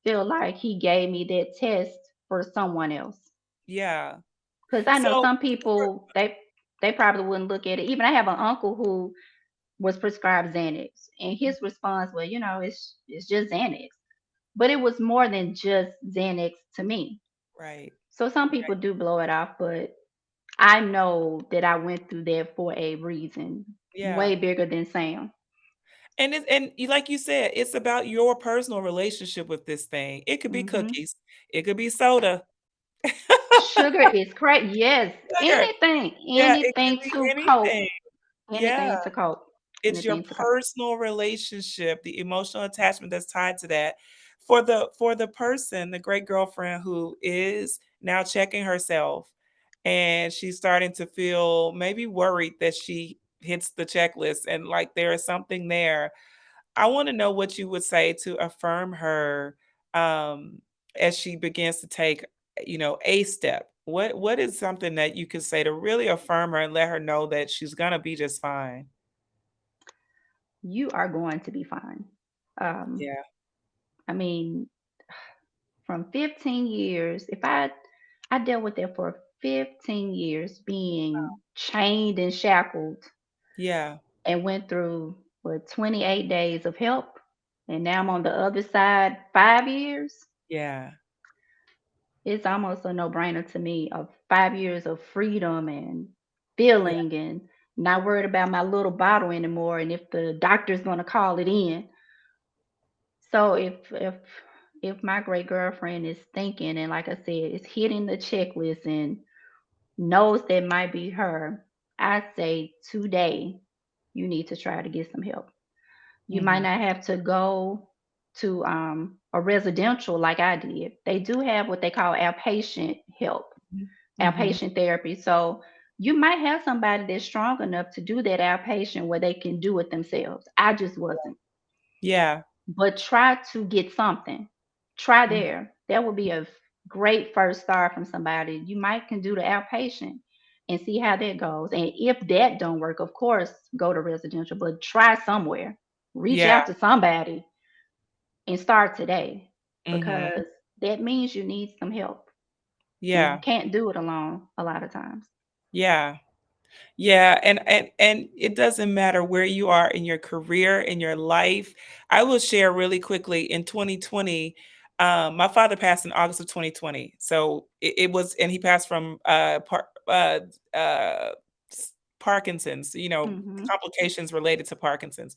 feel like he gave me that test for someone else. Yeah. Because I know So some people they probably wouldn't look at it. Even I have an uncle who was prescribed Xanax, and his response was, it's just Xanax. But it was more than just Xanax to me. right. So some people do blow it off, but I know that I went through that for a reason, Yeah. way bigger than Sam. And like you said, it's about your personal relationship with this thing. It could be Hmm. cookies. It could be soda. Sugar is great. Yes, Sugar. Yeah, it could anything be to cope, anything. Yeah. anything to cope, It's your anything to cope. personal relationship, the emotional attachment that's tied to that. For the person, the great girlfriend who is now checking herself, and she's starting to feel maybe worried that she hits the checklist and like there is something there. I want to know what you would say to affirm her, as she begins to take, a step. What is something that you could say to really affirm her and let her know that she's gonna be just fine? You are going to be fine. Um, Yeah. I mean, from 15 years, if I dealt with that for 15 years, being chained and shackled, Yeah. and went through 28 days of help, and now I'm on the other side 5 years. Yeah. It's almost a no-brainer to me of 5 years of freedom and Yeah. feeling and not worried about my little bottle anymore and if the doctor's going to call it in. So if my great girlfriend is thinking and like I said, is hitting the checklist and knows that might be her, I say today you need to try to get some help. You might Mhm. not have to go to a residential like I did. They do have what they call outpatient help, Mhm. Mhm. outpatient therapy. So you might have somebody that's strong enough to do that outpatient where they can do it themselves. I just wasn't. Yeah. But try to get something. Try Mhm. there. That would be a great first start from somebody. You might can do the outpatient and see how that goes. And if that don't work, of course, go to residential, but try somewhere. Reach Yeah. out to somebody and start today Mhm. because that means you need some help. and Yeah. can't do it alone a lot of times. Yeah. Yeah, and it doesn't matter where you are in your career, in your life. I will share really quickly in 2020, my father passed in August of 2020. So it was, and he passed from Parkinson's, Mhm. complications related to Parkinson's.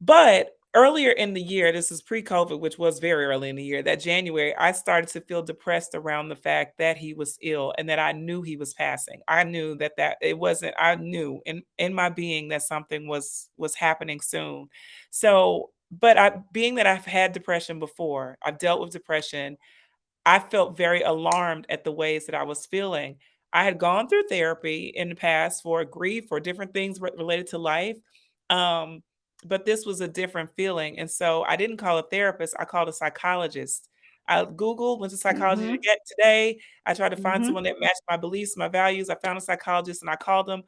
But earlier in the year, this is pre-COVID, which was very early in the year, that January, I started to feel depressed around the fact that he was ill and that I knew he was passing. I knew that it wasn't, I knew in my being that something was happening soon. So, but being that I've had depression before, I've dealt with depression, I felt very alarmed at the ways that I was feeling. I had gone through therapy in the past for grief or different things related to life. Um, but this was a different feeling. And so I didn't call a therapist, I called a psychologist. I Googled, went to psychology to Mhm. get today. I tried to find Mhm. someone that matched my beliefs, my values. I found a psychologist and I called them.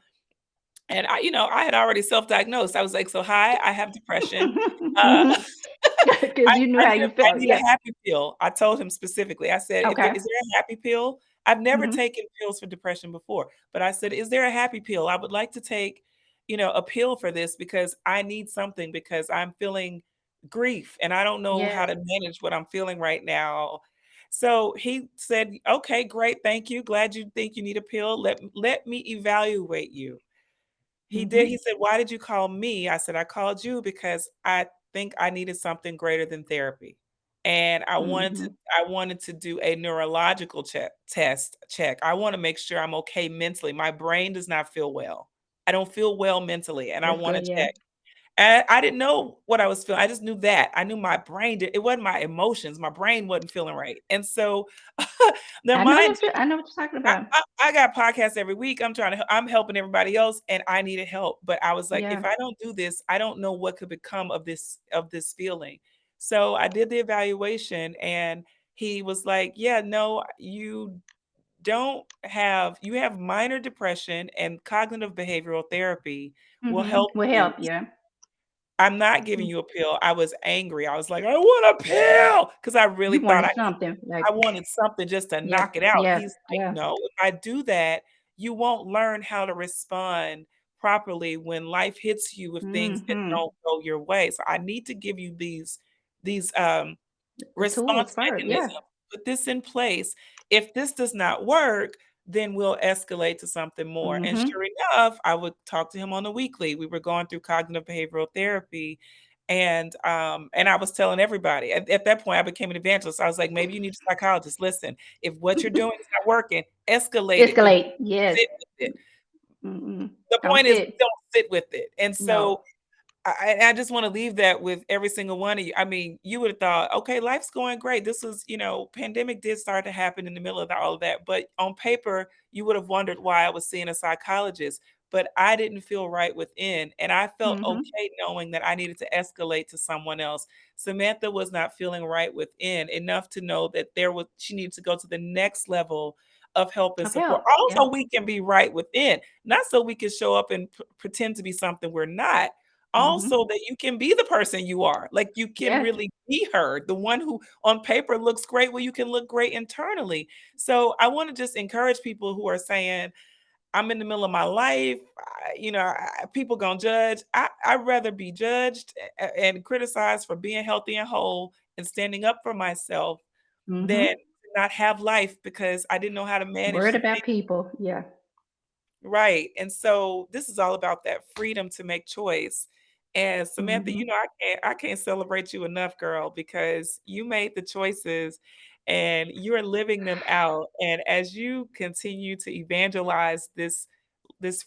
And I had already self-diagnosed. I was like, so hi, I have depression. Uh, Mhm. Because you knew I how need a you I felt. need Yeah. a happy pill. I told him specifically. I said, "If there Okay. is there a happy pill?" I've never Mhm. taken pills for depression before, but I said, "Is there a happy pill? I would like to take, a pill for this because I need something because I'm feeling grief and I don't know how Yes. to manage what I'm feeling right now." So he said, "Okay, great. Thank you. Glad you think you need a pill. Let me evaluate you." He did. Mhm. He said, "Why did you call me?" I said, "I called you because I think I needed something greater than therapy. And Mhm. I wanted to do a neurological check. I want to make sure I'm okay mentally. My brain does not feel well. I don't feel well mentally, and I That's want good. to Yeah. check." And I didn't know what I was feeling. I just knew that. I knew my brain did. It wasn't my emotions. My brain wasn't feeling right. And so now I know mind that feel. I know what you're talking I about. I I got podcasts every week. I'm helping everybody else, and I needed help. But I was like, if Yeah. I don't do this, I don't know what could become of this feeling. So I did the evaluation, and he was like, "Yeah, no, you have minor depression, and cognitive behavioral therapy will Mhm. help Will you. help. Yeah. I'm not giving Mm. you a pill." I was angry. I was like, "I want a pill," because I really You thought wanted something I like. wanted something just to Yep. knock it out. Yeah. He's like, Yeah. "No, if I do that, you won't learn how to respond properly when life hits you with things that Mhm. don't go your way. So I need to give you these The tools response first. mechanism. Yeah. Put this in place. If this does not work, then we'll escalate to something more." And Mhm. sure enough, I would talk to him on the weekly. We were going through cognitive behavioral therapy. And I was telling everybody at that point, I became an evangelist. I was like, maybe you need a psychologist. Listen, if what you're doing is not working, escalate it. But don't Escalate. Yes. sit with it. Mm-mm. The Don't point is, sit. don't sit with it. And so No. I just want to leave that with every single one of you. I mean, you would have thought, okay, life's going great. This was, pandemic did start to happen in the middle of all of that. But on paper, you would have wondered why I was seeing a psychologist. But I didn't feel right within. And I felt Mhm. okay knowing that I needed to escalate to someone else. Samantha was not feeling right within enough to know that she needed to go to the next level of help and Of support. help. Yeah. Also, we can be right within, not so we can show up and pretend to be something we're not, Mhm. also that you can be the person you are. Like, you can Yes. really be her, the one who on paper looks great, well, you can look great internally. So I want to just encourage people who are saying, I'm in the middle of my life, people gonna judge. I'd rather be judged and criticized for being healthy and whole and standing up for myself than Mhm. to not have life because I didn't know how to manage Worried the about people. Yeah. Right, and so this is all about that freedom to make choice. And Samantha, Mhm. I can't celebrate you enough, girl, because you made the choices and you're living them out. And as you continue to evangelize this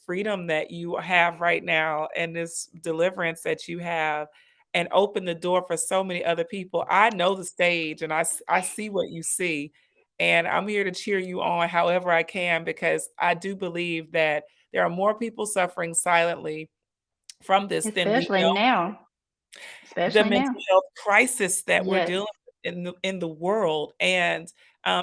freedom that you have right now and this deliverance that you have and open the door for so many other people. I know the stage and I see what you see. And I'm here to cheer you on however I can because I do believe that there are more people suffering silently from this than we Especially know. now. The Especially mental now. health crisis that we're Yes. dealing with in the world, and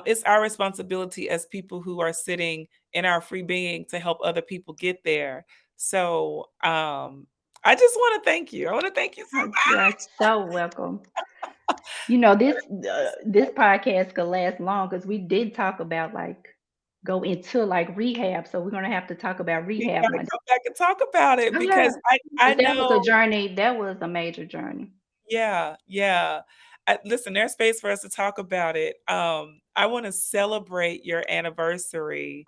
it's our responsibility as people who are sitting in our free being to help other people get there. So I just want to thank you. I want to thank you so You are so welcome. This podcast could last long because we did talk about like go into like rehab. So we're gonna have to talk about We rehab gotta one day. come back and talk about it Oh yeah, because I because that was a know. journey. That was a major journey. Yeah, yeah. Listen, there's space for us to talk about it. I want to celebrate your anniversary, It's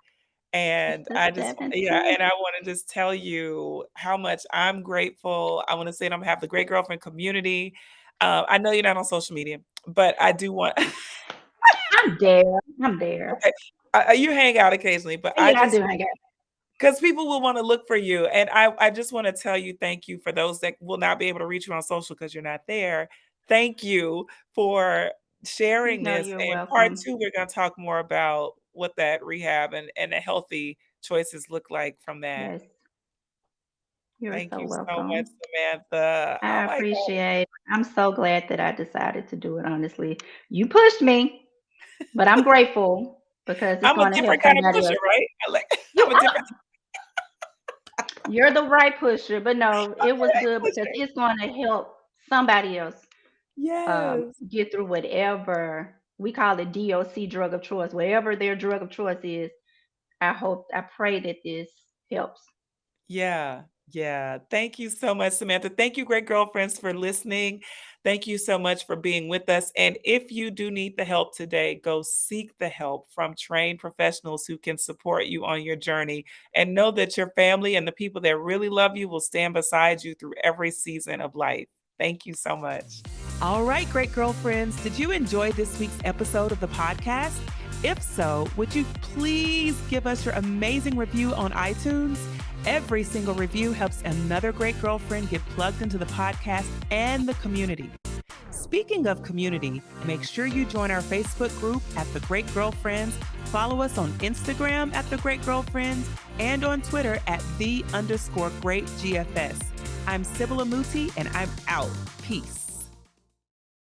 and the I just, yeah, 17th. and I want to just tell you how much I'm grateful. I want to say it on behalf of the Great Girlfriend community. I know you're not on social media, but I do want. I'm there. I'm there. Okay, you hang out occasionally, but I Yeah, I just do hang out. because people will want to look for you. And I just want to tell you thank you for those that will not be able to reach you on social because you're not there. Thank you for sharing No, this. you're And part welcome. two, we're going to talk more about what that rehab and the healthy choices look like from that. Yes, you're Thank so you so much, welcome. Samantha. Oh I my God. appreciate it. I'm so glad that I decided to do it, honestly. You pushed me, but I'm grateful because it's I'm a going to help different kind of somebody pusher, else. right? You I'm a different You're the right pusher, but no, it was good because pusher. it's going to help somebody else Yes. get through whatever we call it DOC drug of choice, whatever their drug of choice is. I pray that this helps. Yeah, yeah. Thank you so much, Samantha. Thank you, great girlfriends, for listening. Thank you so much for being with us. And if you do need the help today, go seek the help from trained professionals who can support you on your journey. And know that your family and the people that really love you will stand beside you through every season of life. Thank you so much. All right, great girlfriends. Did you enjoy this week's episode of the podcast? If so, would you please give us your amazing review on iTunes? Every single review helps another great girlfriend get plugged into the podcast and the community. Speaking of community, make sure you join our Facebook group at The Great Girlfriends, follow us on Instagram at The Great Girlfriends, and on Twitter at _great GFS. I'm Sybil Amuti, and I'm out. Peace.